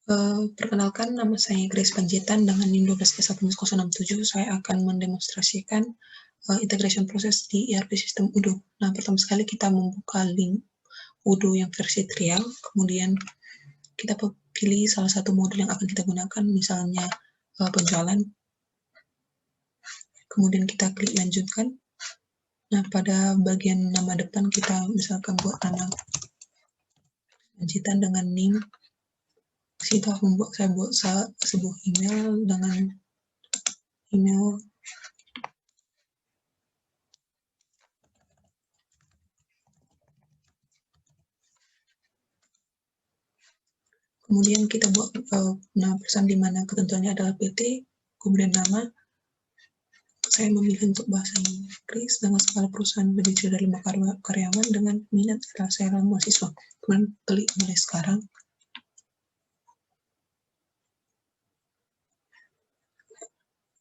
Perkenalkan, nama saya Grace Panjaitan dengan NIM 12S11067. Saya akan mendemonstrasikan integration proses di ERP sistem Odoo. Nah, pertama sekali kita membuka link Odoo yang versi trial, kemudian kita pilih salah satu modul yang akan kita gunakan, misalnya penjualan. Kemudian kita klik lanjutkan. Nah, pada bagian nama depan kita misalkan buat nama Panjaitan dengan NIM. Situ saya buat sebuah email dengan email kemudian kita buat nama perusahaan di mana ketentuannya adalah PT, kemudian nama. Saya memilih untuk bahasa Inggris dengan skala perusahaan lebih dari 5 karyawan dengan minat adalah saya mahasiswa. Kemudian klik mulai sekarang.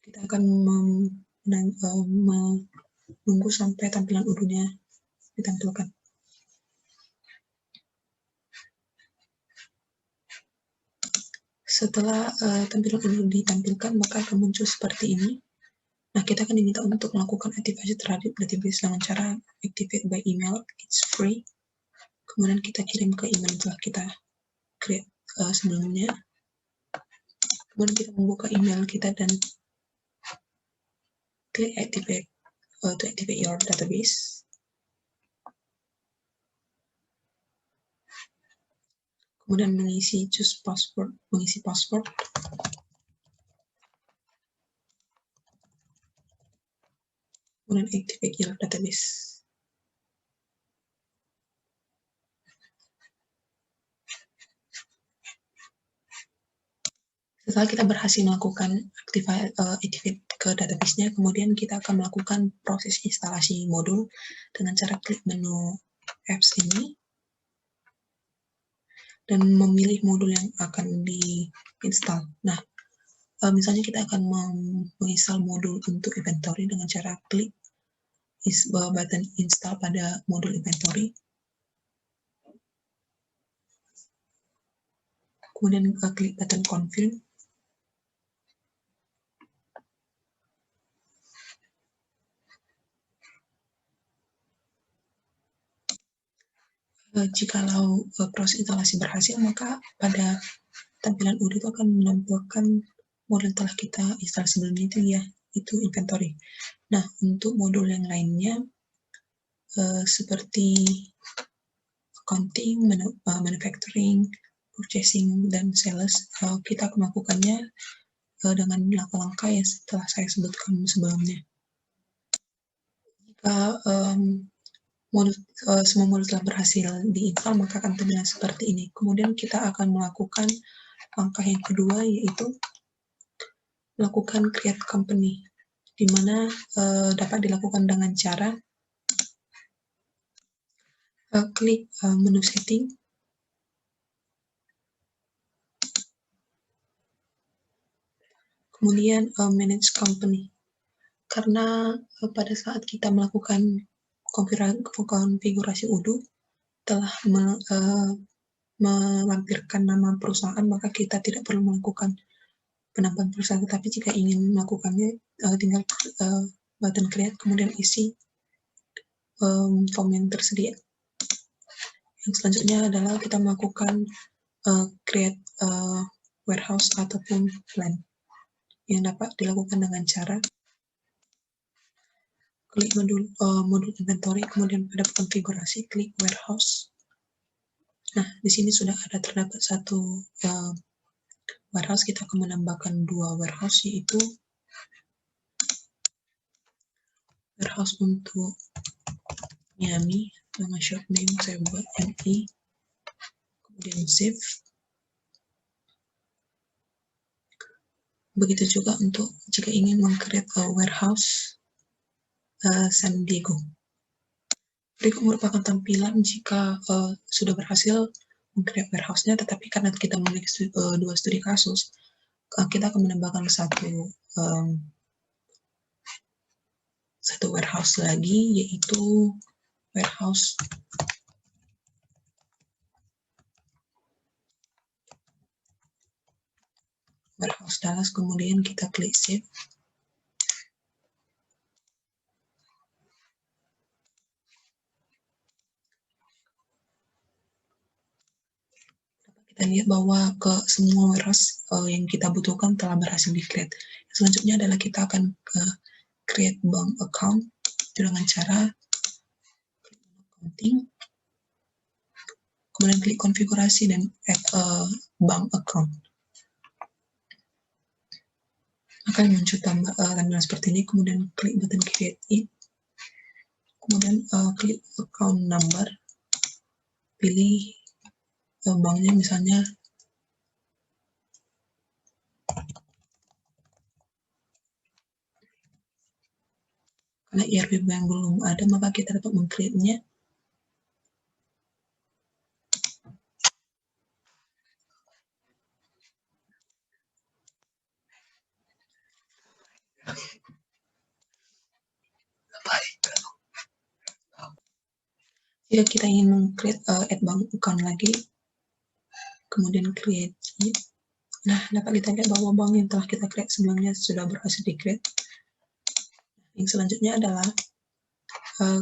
Kita akan menunggu sampai tampilan Odoo-nya ditampilkan. Setelah tampilan Odoo ditampilkan, maka akan muncul seperti ini. Nah, kita akan diminta untuk melakukan aktivasi terhadap database dengan cara activate by email, it's free. Kemudian kita kirim ke email yang telah kita create sebelumnya. Kemudian kita membuka email kita dan klik activate to activate your database. Kemudian mengisi mengisi password. Kemudian activate your database. Setelah kita berhasil melakukan activate ke database-nya, kemudian kita akan melakukan proses instalasi modul dengan cara klik menu apps ini dan memilih modul yang akan diinstal. Nah, misalnya kita akan menginstal modul untuk inventory dengan cara klik button install pada modul inventory. Kemudian klik button confirm. Jikalau proses instalasi berhasil, maka pada tampilan Odoo itu akan menampilkan modul yang telah kita install sebelumnya itu inventory. Nah, untuk modul yang lainnya seperti accounting, manufacturing, purchasing, dan sales, kita akan melakukannya dengan langkah-langkah yang telah saya sebutkan sebelumnya. Jika semua modul telah berhasil diinstal, maka akan terlihat seperti ini. Kemudian kita akan melakukan langkah yang kedua, yaitu melakukan create company, di mana dapat dilakukan dengan cara klik menu setting, kemudian manage company. Karena pada saat kita melakukan konfigurasi Odoo telah melampirkan nama perusahaan, maka kita tidak perlu melakukan penambahan perusahaan. Tetapi jika ingin melakukannya, tinggal button create, kemudian isi form yang tersedia. Yang selanjutnya adalah kita melakukan create warehouse ataupun plan yang dapat dilakukan dengan cara klik modul inventory, kemudian pada konfigurasi klik warehouse. Nah, di sini sudah ada terdapat satu warehouse. Kita akan menambahkan 2 warehouse, yaitu warehouse untuk Miami, nama short name saya buat MI, kemudian save. Begitu juga untuk jika ingin meng-create warehouse San Diego. Berikut merupakan tampilan jika sudah berhasil meng-create warehouse-nya, tetapi karena kita memiliki 2 studi kasus, kita akan menambahkan satu warehouse lagi, yaitu warehouse warehouse Dallas, kemudian kita klik save. Kita lihat bahwa ke semua warehouse yang kita butuhkan telah berhasil di-create. Selanjutnya adalah kita akan ke create bank account dengan cara accounting, kemudian klik konfigurasi dan add bank account. Akan muncul tampilan seperti ini, kemudian klik button create it, kemudian klik account number, pilih banknya misalnya karena IRB bank belum ada, maka kita dapat meng-create-nya. Jika kita ingin meng-create add bank account lagi, kemudian create it. Nah, dapat kita lihat bahwa bank yang telah kita create sebelumnya sudah berhasil di-create. Yang selanjutnya adalah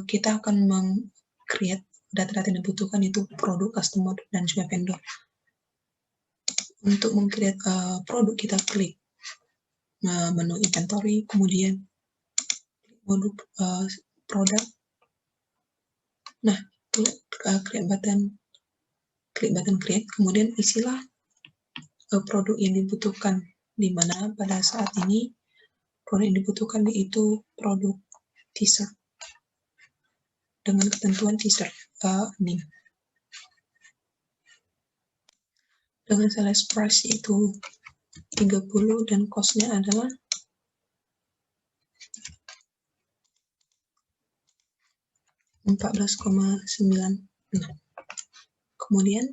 kita akan meng-create data-data yang dibutuhkan, itu produk, customer, dan juga vendor. Untuk meng-create produk, kita klik menu inventory, kemudian klik produk. Nah, klik button create, kemudian isilah produk yang dibutuhkan, di mana pada saat ini produk yang dibutuhkan yaitu produk t-shirt dengan ketentuan t-shirt ini dengan sales price itu 30 dan cost-nya adalah 14,9. Kemudian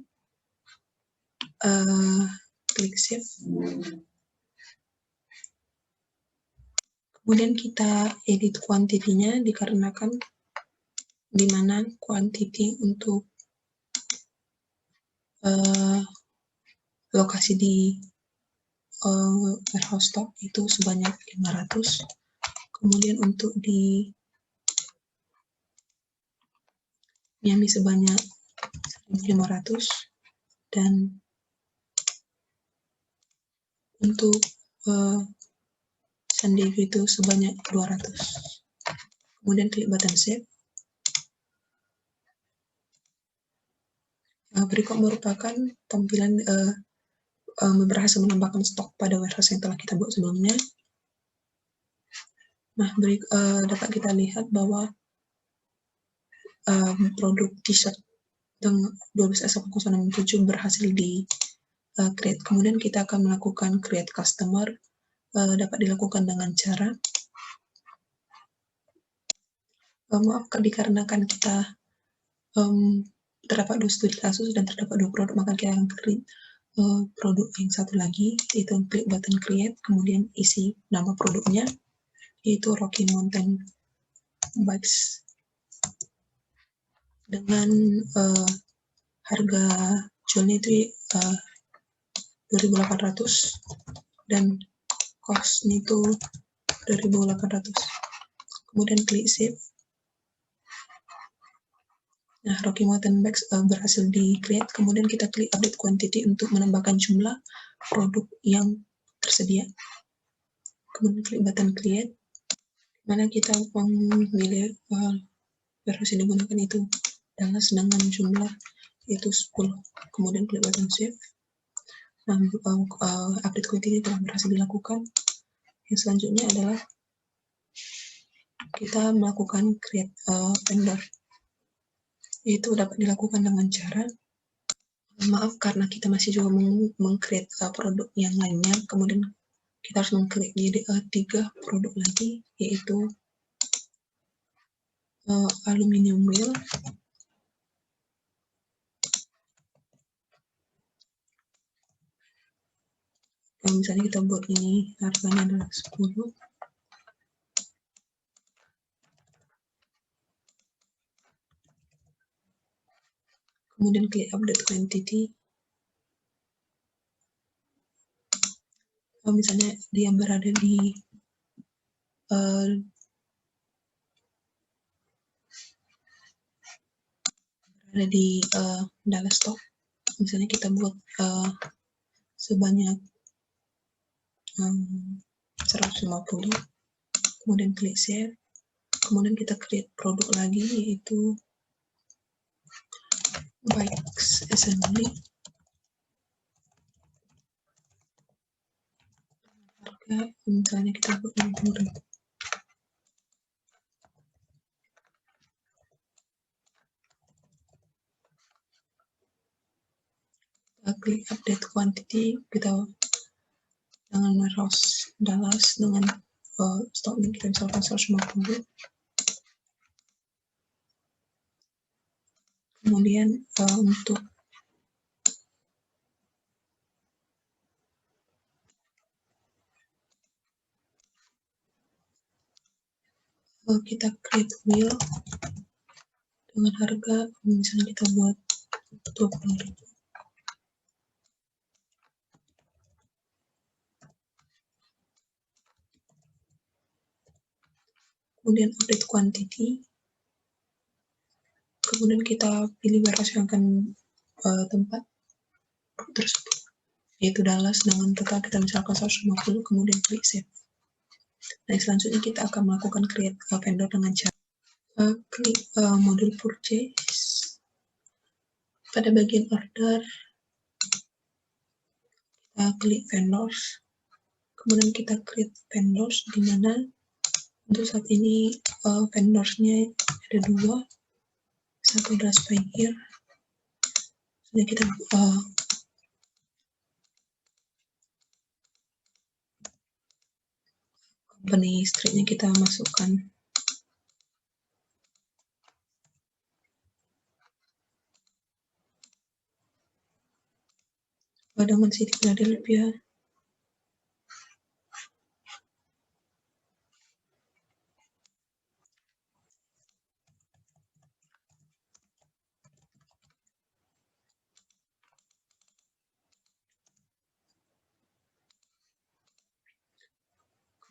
klik save. Kemudian kita edit quantity-nya, dikarenakan di mana quantity untuk lokasi di warehouse stock itu sebanyak 500. Kemudian untuk di Miami sebanyak 1.500, dan untuk San Diego itu sebanyak 200. Kemudian klik button save. Berikut merupakan tampilan berhasil menambahkan stok pada warehouse yang telah kita buat sebelumnya. Nah, dapat kita lihat bahwa produk t-shirt dengan 12S8067 berhasil di create. Kemudian kita akan melakukan create customer, dapat dilakukan dengan cara maaf, dikarenakan kita terdapat 2 studi kasus dan terdapat 2 produk, maka kita akan create produk yang satu lagi, yaitu klik button create, kemudian isi nama produknya, yaitu Rocky Mountain Bikes, dengan harga jualnya itu 2.800 dan cost-nya itu 2.800. Kemudian klik save. Nah, Rocky Mountain Bikes berhasil di-create. Kemudian kita klik update quantity untuk menambahkan jumlah produk yang tersedia. Kemudian klik button create, mana kita memilih warehouse yang digunakan itu Dallas dengan jumlah yaitu 10. Kemudian klik button save. Nah, update quantity telah berhasil dilakukan. Yang selanjutnya adalah kita melakukan create vendor. Itu dapat dilakukan dengan cara, maaf, karena kita masih juga meng-create produk yang lainnya, kemudian kita harus meng-create 3 produk lagi, yaitu aluminium wheel, misalnya kita buat ini harganya adalah 10. Kemudian klik update quantity. misalnya dia berada di Dallas Stock, misalnya kita buat sebanyak 150, kemudian klik save, kemudian kita create produk lagi, yaitu bikes assembly, harga misalnya kita buat 60.000. Kita klik update quantity, kita dengan meros Dallas dengan stoknya kita misalkan 150. Kemudian untuk kita create wheel dengan harga misalnya kita buat 20.000. Kemudian update quantity, kemudian kita pilih warehouse yang akan tempat tersebut, yaitu Dallas dengan total kita misalkan 150, kemudian klik save. Nah, selanjutnya kita akan melakukan create vendor dengan cara klik modul purchase. Pada bagian order, kita klik vendors, kemudian kita create vendors, di mana untuk saat ini vendorsnya ada 2, satu adalah Spygear. Jadi kita company streetnya kita masukkan dengan City Philadelphia.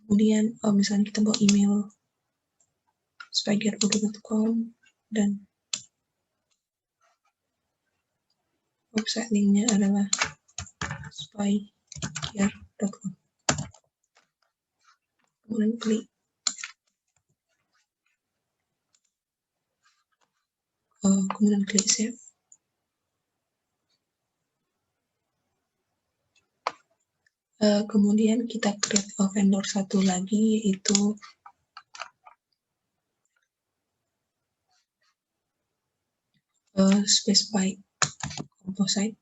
Kemudian misalnya kita bawa email spygear.com dan website linknya adalah spygear.com. Kemudian klik save. Kemudian kita create vendor satu lagi, yaitu Space Bike Composite.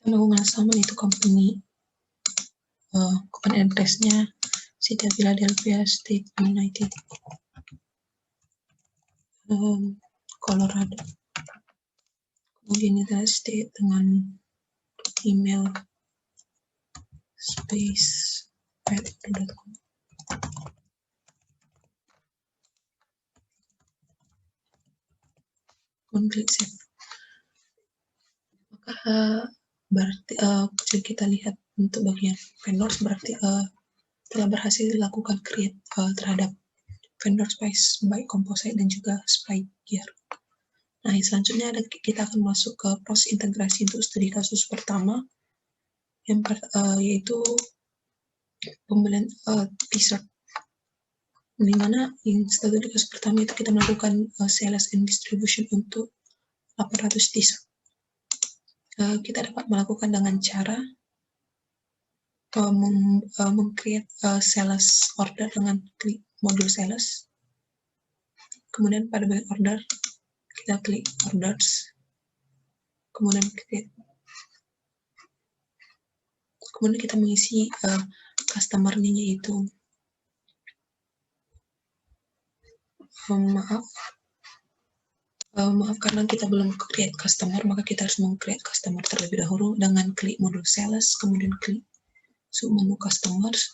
Kita melakukan sama, itu company address-nya City Philadelphia, State United, Colorado. Kemudian kita state dengan email space@com. Klik save. Maka berarti kita lihat untuk bagian vendors, berarti telah berhasil dilakukan create terhadap vendor Space Bike Composite dan juga Spygear. Nah, selanjutnya kita akan masuk ke proses integrasi untuk studi kasus pertama, yaitu pembelian t-shirt, di mana studi kasus pertama itu kita melakukan sales and distribution untuk 800 t-shirt. Kita dapat melakukan dengan cara meng-create sales order dengan klik modul sales. Kemudian pada bagian order, kita klik orders, kemudian kita mengisi customer name, yaitu maaf karena kita belum create customer, maka kita harus meng-create customer terlebih dahulu dengan klik modul sales, kemudian klik submenu customers,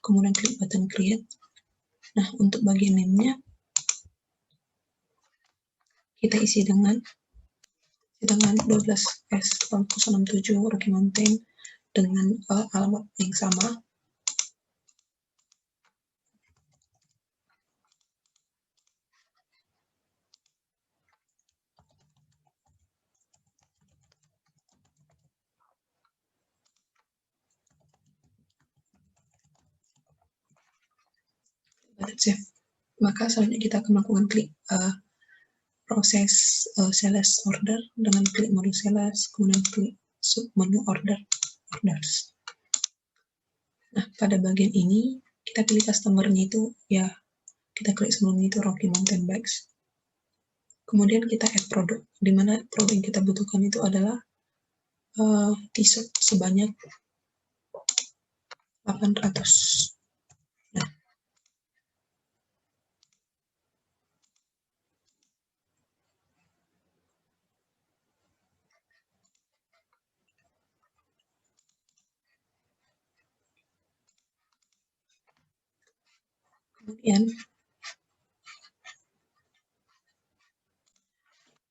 kemudian klik button create. Nah, untuk bagian name-nya kita isi dengan 12S067 Rocky Mountain dengan alamat yang sama. Save. Maka selanjutnya kita akan melakukan klik proses sales order dengan klik mode sales, kemudian klik sub menu orders. Nah, pada bagian ini kita pilih customer-nya itu ya, kita klik sebelumnya itu Rocky Mountain Bikes. Kemudian kita add produk, di mana produk yang kita butuhkan itu adalah t-shirt sebanyak 800. Nah, kemudian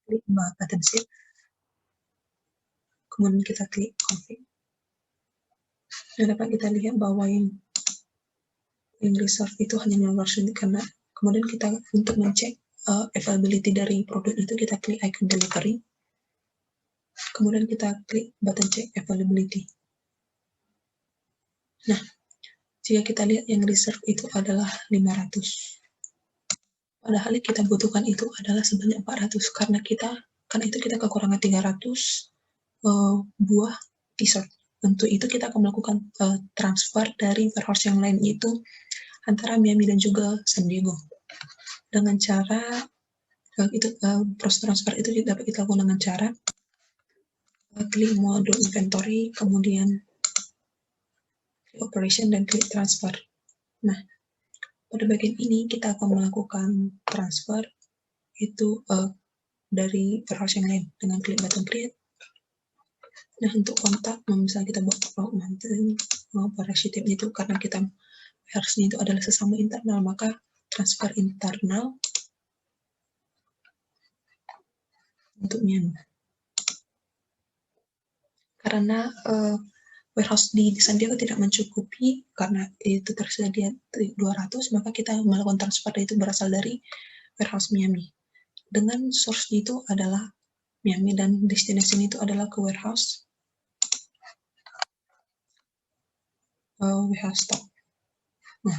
klik button save, kemudian kita klik config. Dan dapat kita lihat bahwa yang reserve itu hanya 15%, karena kemudian kita untuk mencek availability dari produk itu kita klik icon delivery, kemudian kita klik button check availability. Nah, jika kita lihat yang reserve itu adalah 500, padahal yang kita butuhkan itu adalah sebanyak 400, karena itu kita kekurangan 300 buah t-shirt. Untuk itu kita akan melakukan transfer dari warehouse yang lain, yaitu antara Miami dan juga San Diego. Dengan cara proses transfer itu dapat kita lakukan dengan cara klik mode inventory, kemudian klik operation dan klik transfer. Nah, pada bagian ini kita akan melakukan transfer itu dari warehouse yang lain dengan klik button create. Nah, untuk kontak, misalnya kita buat mountain parasitic itu karena kita harusnya itu adalah sesama internal, maka transfer internal untuk Miami. Karena warehouse di San Diego tidak mencukupi, karena itu tersedia 200, maka kita melakukan transfer itu berasal dari warehouse Miami. Dengan source itu adalah Miami dan destination itu adalah ke warehouse stock. Nah,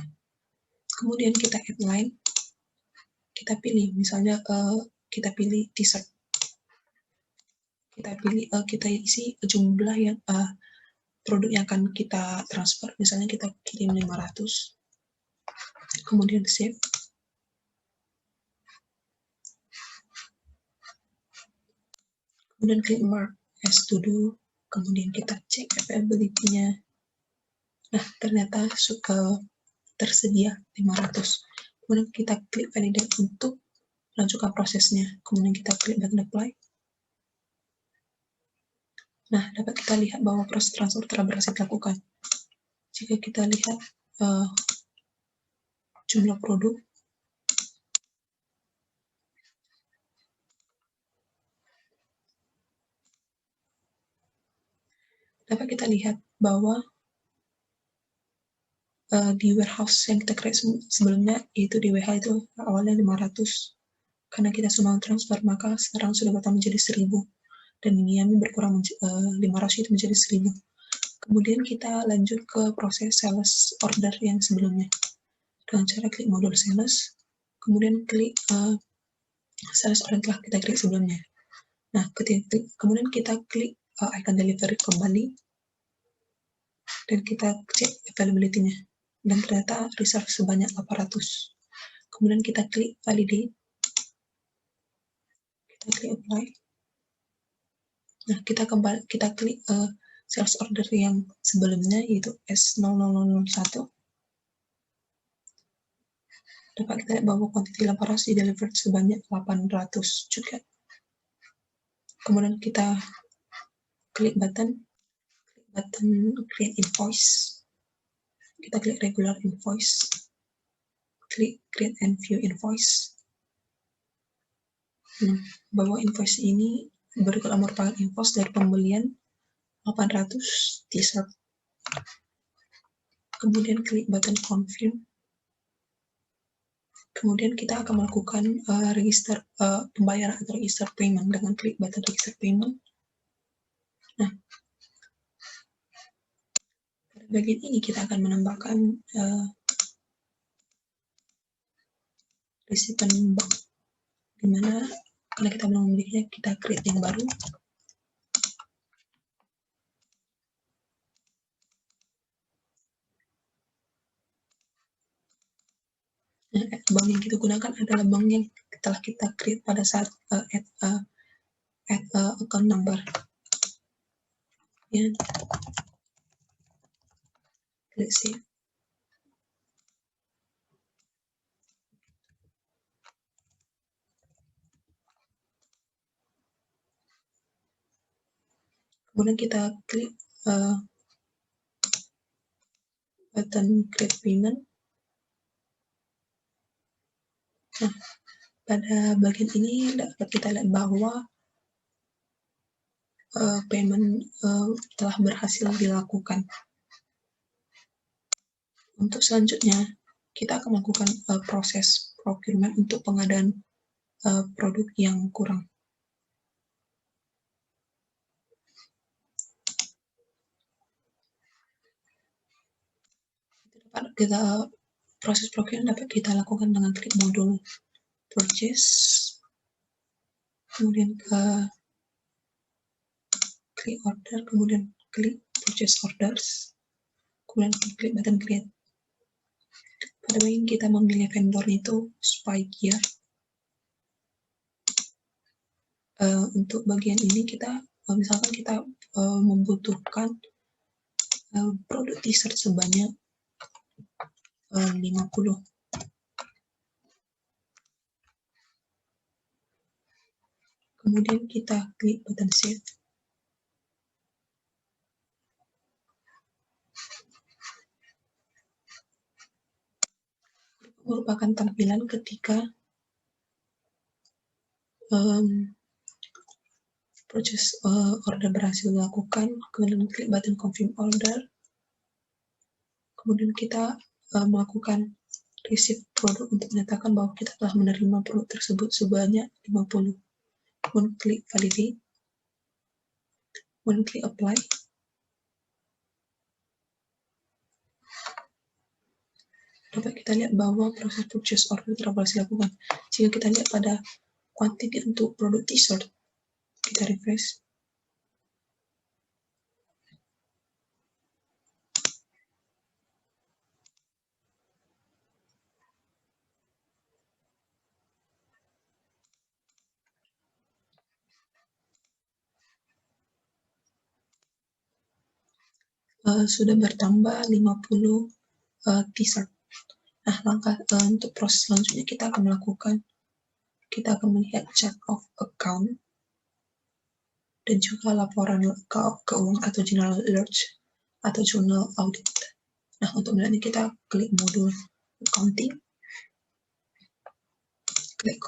kemudian kita add line, kita pilih misalnya kita pilih t-shirt, kita isi jumlah yang produk yang akan kita transfer, misalnya kita kirim 500, kemudian save, kemudian klik mark as to do, kemudian kita cek availability-nya. Nah, ternyata tersedia 500. Kemudian kita klik validate untuk melanjutkan prosesnya. Kemudian kita klik button apply. Nah, dapat kita lihat bahwa proses transfer telah berhasil dilakukan. Jika kita lihat jumlah produk, dapat kita lihat bahwa di warehouse yang kita create sebelumnya, yaitu di WH itu awalnya 500. Karena kita sudah transfer, maka sekarang sudah bertambah menjadi 1000. Dan ini yang berkurang 500 itu menjadi 1000. Kemudian kita lanjut ke proses sales order yang sebelumnya. Dengan cara klik modul sales, kemudian klik sales order yang telah kita klik sebelumnya. Nah, kemudian kita klik icon delivery kembali, dan kita cek availability-nya. Dan ternyata reserve sebanyak 800. Kemudian kita klik validate, kita klik apply. Nah, kita klik sales order yang sebelumnya, yaitu S00001. Dapat kita lihat bahwa quantity 800 di-delivered sebanyak 800 juga. Kemudian kita klik button create invoice. Kita klik regular invoice. klik create and view invoice. Nah, bahwa invoice ini berikut merupakan invoice dari pembelian 800 t-shirt. Kemudian klik button confirm. Kemudian kita akan melakukan register pembayaran atau register payment dengan klik button register payment. Nah, pada bagian ini kita akan menambahkan receipt bank, di mana karena kita belum memilikinya, kita create yang baru. Nah, bank yang kita gunakan adalah bank yang telah kita create pada saat add account number. Ya, klik save. Kemudian kita klik button create payment. Nah, pada bagian ini dapat kita lihat bahwa payment telah berhasil dilakukan. Untuk selanjutnya, kita akan melakukan proses procurement untuk pengadaan produk yang kurang. Proses procurement dapat kita lakukan dengan klik modul purchase, kemudian klik order, kemudian klik purchase orders, kemudian klik button create. Pada bagian kita memilih vendor itu Spy Gear. Untuk bagian ini kita misalkan kita membutuhkan produk t-shirt sebanyak 50. Kemudian kita klik button save. Merupakan tampilan ketika purchase order berhasil dilakukan, kemudian klik button confirm order, kemudian kita melakukan receipt produk untuk menyatakan bahwa kita telah menerima produk tersebut sebanyak 50. Kemudian klik validate, kemudian klik apply. Dapat kita lihat bahwa proses purchase order telah berhasil dilakukan. Jika kita lihat pada quantity untuk produk t-shirt, kita refresh. Sudah bertambah 50 t-shirt. Nah, langkah untuk proses selanjutnya kita akan melihat chart of account dan juga laporan keuangan atau general ledger atau journal audit. Nah, untuk melihatnya kita klik modul accounting, klik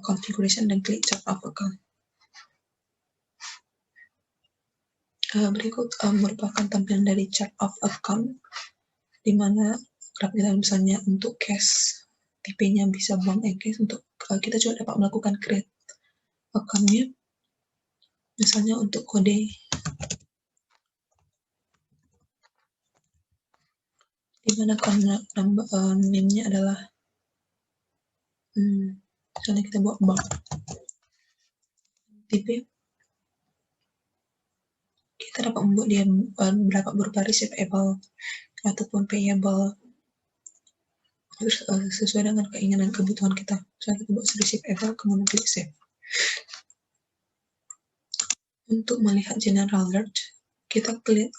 configuration dan klik chart of account. Berikut merupakan tampilan dari chart of account, di mana kita misalnya untuk cash tipenya bisa bank cash. Untuk kita juga dapat melakukan create account-nya, misalnya untuk kode, di mana name-nya adalah misalnya kita buat bank tipe, kita dapat membuat dia dapat berupa receivable ataupun payable sesuai dengan keinginan kebutuhan kita. Misalnya kita buat receivable, kemudian klik save. Untuk melihat general ledger, kita klik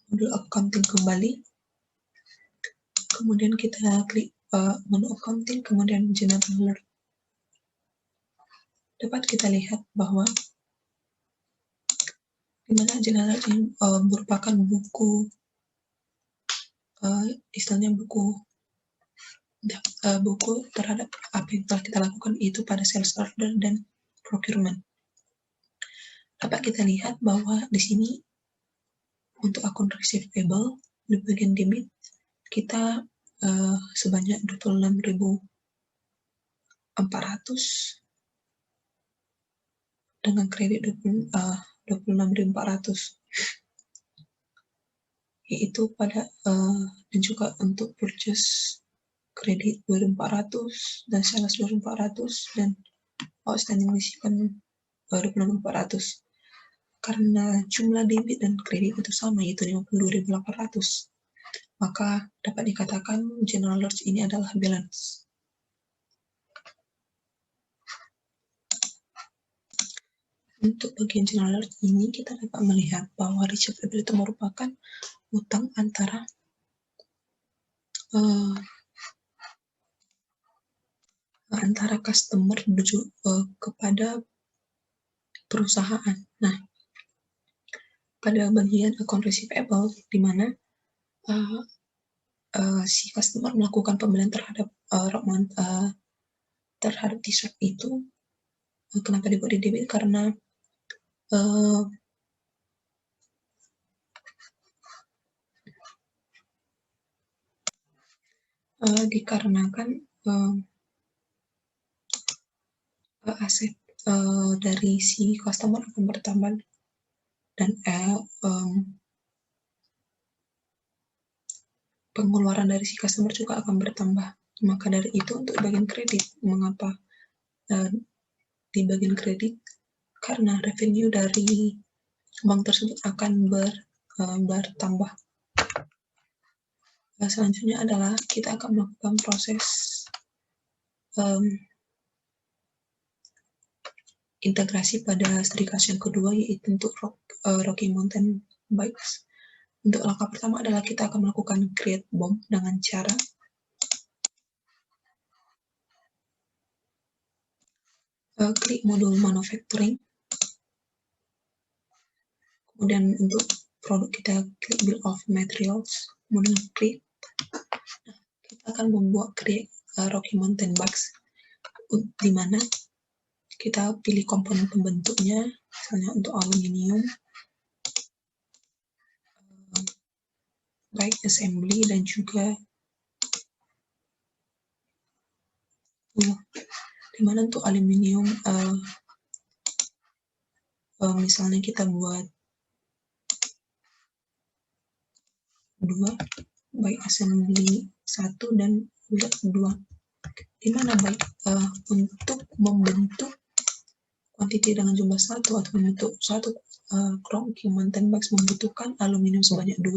modul accounting kembali, kemudian kita klik menu accounting, kemudian general ledger. Dapat kita lihat bahwa di mana general ledger merupakan buku istilahnya buku buku terhadap apa yang telah kita lakukan itu pada sales order dan procurement. Dapat kita lihat bahwa di sini untuk akun receivable di bagian debit kita sebanyak 26.400 dengan kredit 26.400, yaitu pada dan juga untuk purchase kredit 2.400 dan sales 2.400 dan outstanding disimpan 26.400. Karena jumlah debit dan kredit itu sama, yaitu 52.800, maka dapat dikatakan general ledger ini adalah balance. Untuk bagian general ledger ini kita dapat melihat bahwa receivable itu merupakan utang antara customer menuju kepada perusahaan. Nah, pada bagian account receivable di mana si customer melakukan pembelian terhadap terhadap t-shirt itu, kenapa dibuat di debit? Karena dikarenakan aset dari si customer akan bertambah dan pengeluaran dari si customer juga akan bertambah. Maka dari itu untuk bagian kredit, mengapa di bagian kredit? Karena revenue dari bank tersebut akan bertambah. Selanjutnya adalah kita akan melakukan proses integrasi pada studi kasus yang kedua, yaitu untuk Rocky Mountain Bikes. Untuk langkah pertama adalah kita akan melakukan create BOM dengan cara klik modul manufacturing, kemudian untuk produk kita klik bill of materials, kemudian klik. Kita akan membuat create Rocky Mountain Bikes, di mana kita pilih komponen pembentuknya, misalnya untuk aluminium, bike assembly, dan juga di mana untuk aluminium misalnya kita buat 2, bike assembly 1 dan wheel 2, di mana baik untuk membentuk kuantiti dengan jumlah 1 atau membentuk satu Rocky Mountain Bikes membutuhkan aluminium sebanyak 2,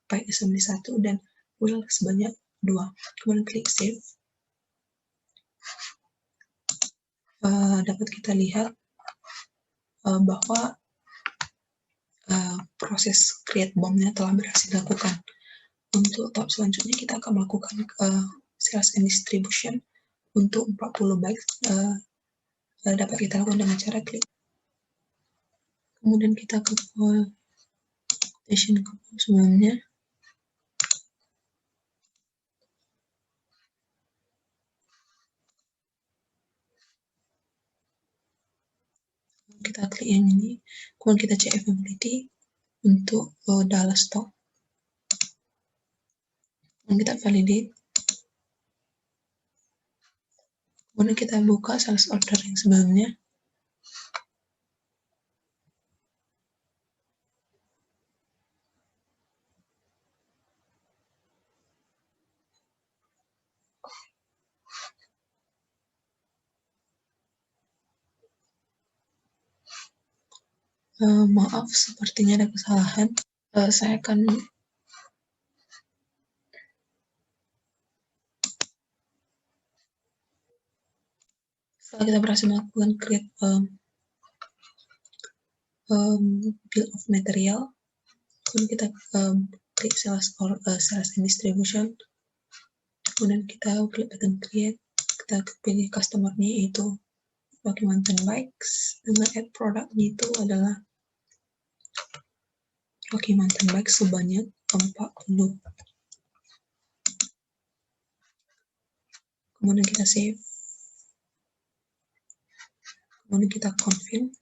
bike assembly 1 dan wheel sebanyak 2. Kemudian klik save. Dapat kita lihat bahwa proses create BOM-nya telah berhasil dilakukan. Untuk tahap selanjutnya kita akan melakukan sales and distribution untuk 40 bike. Dapat kita lakukan dengan cara klik. Kemudian kita ke quotation sebelumnya. Kita klik yang ini, kemudian kita cek availability untuk Dallas stock. Dan kita validate. Kemudian kita buka sales order yang sebelumnya. Maaf, sepertinya ada kesalahan. Saya akan setelah kita berhasil melakukan create bill of material, kemudian kita klik sales and distribution, kemudian kita klik button create, kita pilih customer-nya yaitu Rocky Mountain Bikes, dengan add product-nya itu adalah Rocky Mountain Bikes sebanyak 40. kemudian kita save, kemudian kita confirm.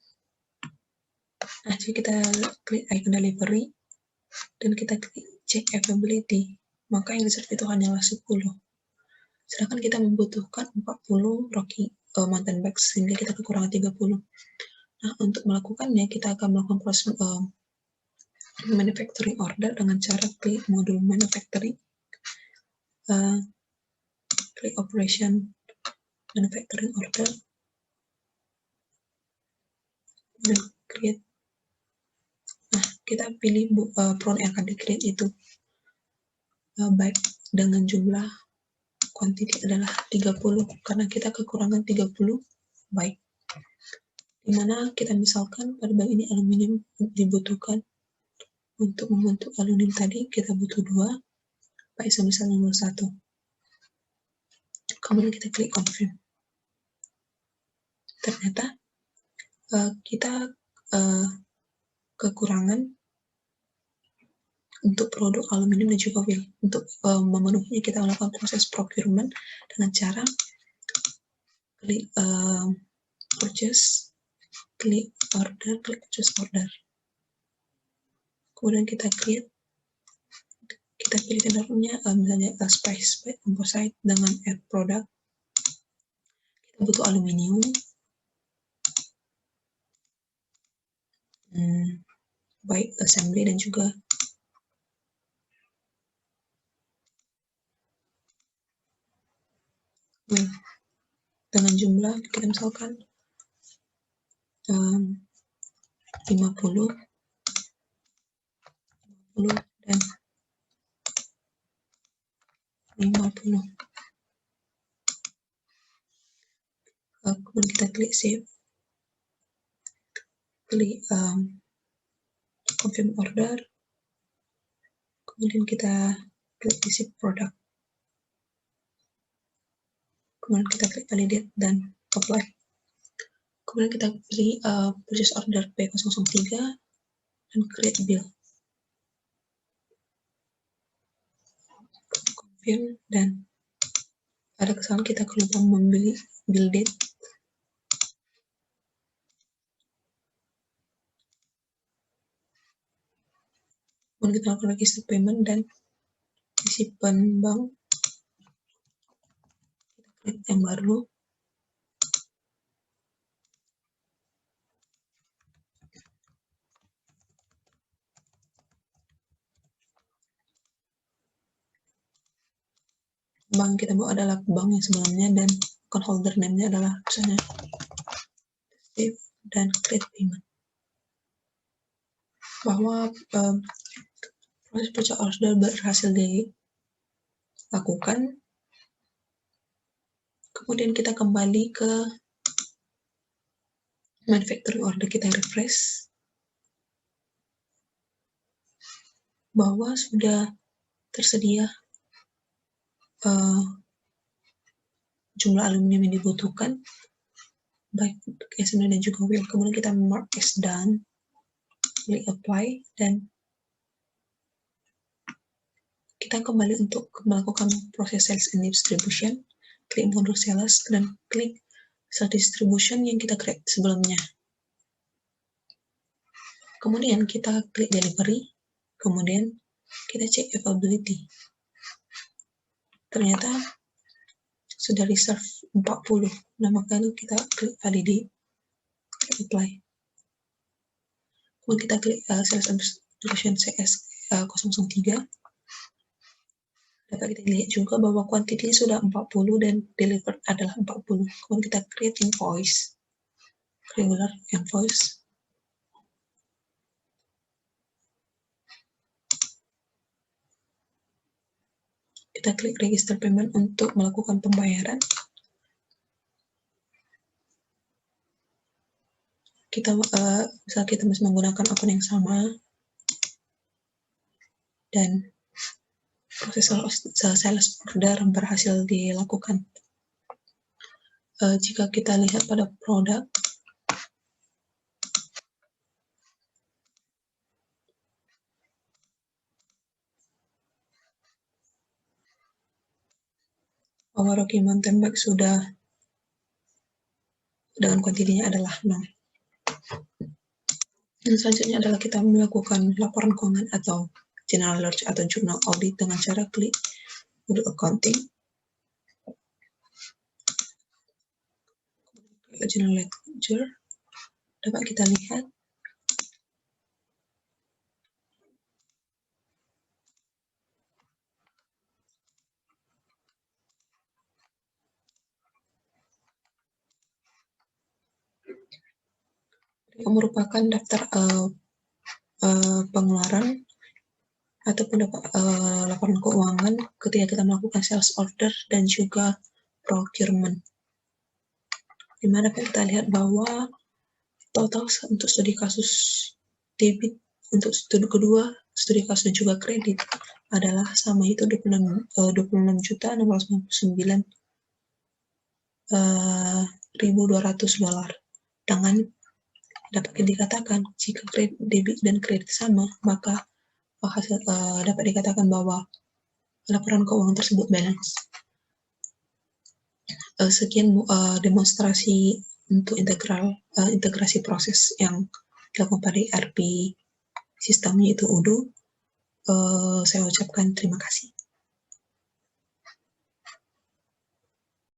Nah, jika kita klik icon delivery dan kita klik check availability, maka yang reserve itu hanyalah 10. Sedangkan kita membutuhkan 40 mountain bike sehingga kita kekurangan 30. Nah, untuk melakukannya kita akan melakukan proses manufacturing order dengan cara klik modul manufacturing, klik operation manufacturing order, dan create. Nah, kita pilih produk yang akan di-create itu baik dengan jumlah quantity adalah 30 karena kita kekurangan 30 baik. Dimana kita misalkan pada baik ini aluminium dibutuhkan untuk membentuk aluminium tadi kita butuh 2 baik semisal nomor 1. Kemudian kita klik confirm. Ternyata kita kekurangan untuk produk aluminium dan juga wheel. Untuk memenuhinya kita melakukan proses procurement dengan cara klik purchase, klik order, klik purchase order. Kemudian kita pilih tendernya misalnya spice composite dengan add product. Kita butuh aluminium, baik assembly dan juga wheel dengan jumlah kita misalkan 50 dan 50. Kemudian kita klik save, klik confirm order, kemudian kita klik isi produk, kemudian kita klik validate dan apply. Kemudian kita pilih purchase order P003 dan create bill, confirm, dan ada kesalahan kita kelupaan membeli bill date. Kemudian kita lakukan register payment dan isi bank. Kita klik yang baru. Bank kita mau adalah bank yang sebelumnya dan account holder name-nya adalah misalnya Steve dan create payment. Bahwa proses purchase order berhasil dilakukan. Kemudian kita kembali ke manufacturing order, kita refresh bahwa sudah tersedia jumlah aluminium yang dibutuhkan baik untuk assembly dan juga wheel. Kemudian kita mark as done, klik apply, dan kita kembali untuk melakukan proses sales and distribution, klik modul sales dan klik sales distribution yang kita create sebelumnya. Kemudian kita klik delivery, kemudian kita cek availability. Ternyata sudah reserve 40. Nah, makanya kita klik validate, klik apply. Kemudian kita klik sales and distribution CS003. Dapat kita lihat juga bahwa quantity sudah 40 dan delivered adalah 40. Kemudian kita create invoice, regular invoice. Kita klik register payment untuk melakukan pembayaran. Kita misal kita masih menggunakan akun yang sama dan proses sales order berhasil dilakukan. Jika kita lihat pada produk, our document template sudah dengan kuantitinya adalah 0. Dan selanjutnya adalah kita melakukan laporan keuangan atau general ledger atau journal audit dengan cara klik modul accounting, general ledger. Dapat kita lihat yang merupakan daftar pengeluaran ataupun laporan keuangan ketika kita melakukan sales order dan juga procurement. Di mana kita lihat bahwa total untuk studi kasus debit untuk studi kedua, studi kasus dan juga kredit adalah sama, itu 26.609.200 dolar. Dengan dapat dikatakan jika debit dan kredit sama, maka dapat dikatakan bahwa laporan keuangan tersebut balance. Sekian demonstrasi untuk integrasi proses yang dilakukan pada ERP sistemnya itu Odoo. Saya ucapkan terima kasih.